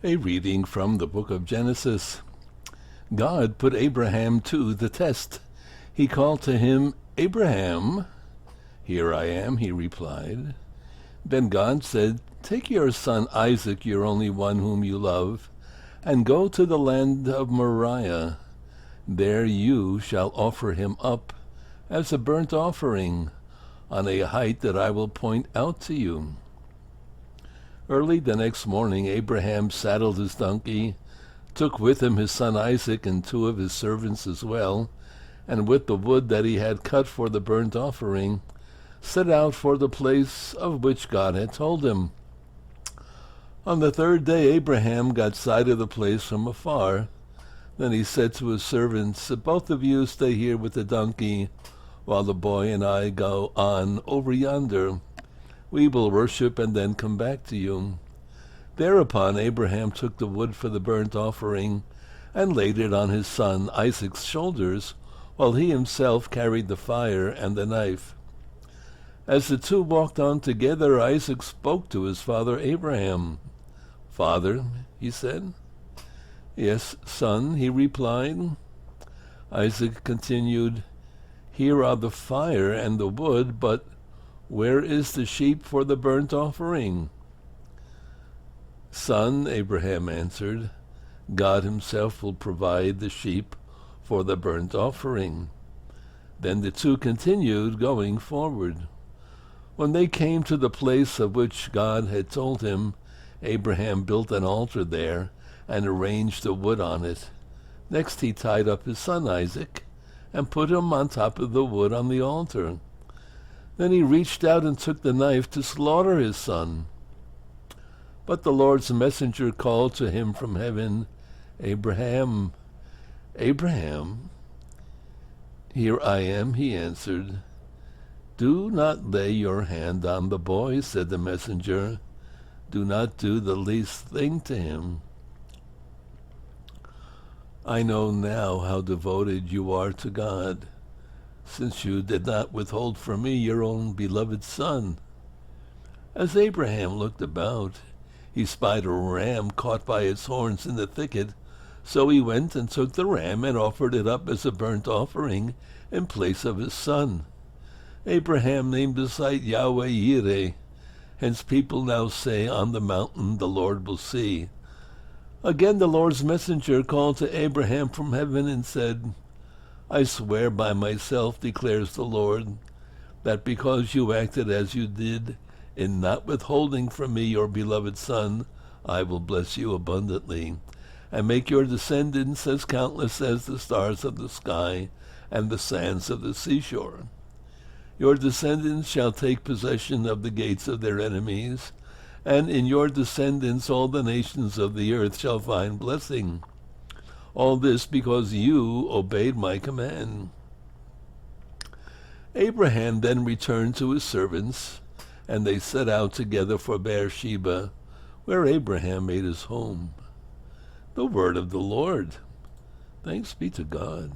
A reading from the book of Genesis. God put Abraham to the test. He called to him, "Abraham." "Here I am," he replied. Then God said, "Take your son Isaac, your only one whom you love, and go to the land of Moriah. There you shall offer him up as a burnt offering on a height that I will point out to you." Early the next morning Abraham saddled his donkey, took with him his son Isaac and 2 of his servants as well, and with the wood that he had cut for the burnt offering, set out for the place of which God had told him. On the 3rd day Abraham got sight of the place from afar. Then he said to his servants, "Both of you stay here with the donkey, while the boy and I go on over yonder. We will worship and then come back to you." Thereupon Abraham took the wood for the burnt offering and laid it on his son Isaac's shoulders, while he himself carried the fire and the knife. As the 2 walked on together, Isaac spoke to his father Abraham. "Father," he said. "Yes, son," he replied. Isaac continued, "Here are the fire and the wood, but where is the sheep for the burnt offering?" "Son," Abraham answered, "God himself will provide the sheep for the burnt offering." Then the 2 continued going forward. When they came to the place of which God had told him, Abraham built an altar there and arranged the wood on it. Next he tied up his son Isaac and put him on top of the wood on the altar. Then he reached out and took the knife to slaughter his son. But the Lord's messenger called to him from heaven, "Abraham, Abraham." "Here I am," he answered. "Do not lay your hand on the boy," said the messenger. "Do not do the least thing to him. I know now how devoted you are to God, since you did not withhold from me your own beloved son." As Abraham looked about, he spied a ram caught by its horns in the thicket. So he went and took the ram and offered it up as a burnt offering in place of his son. Abraham named the site Yahweh Yireh. Hence people now say, "On the mountain the Lord will see." Again the Lord's messenger called to Abraham from heaven and said, "I swear by myself, declares the Lord, that because you acted as you did in not withholding from me your beloved son, I will bless you abundantly, and make your descendants as countless as the stars of the sky and the sands of the seashore. Your descendants shall take possession of the gates of their enemies, and in your descendants all the nations of the earth shall find blessing. All this because you obeyed my command." Abraham then returned to his servants, and they set out together for Beersheba, where Abraham made his home. The word of the Lord. Thanks be to God.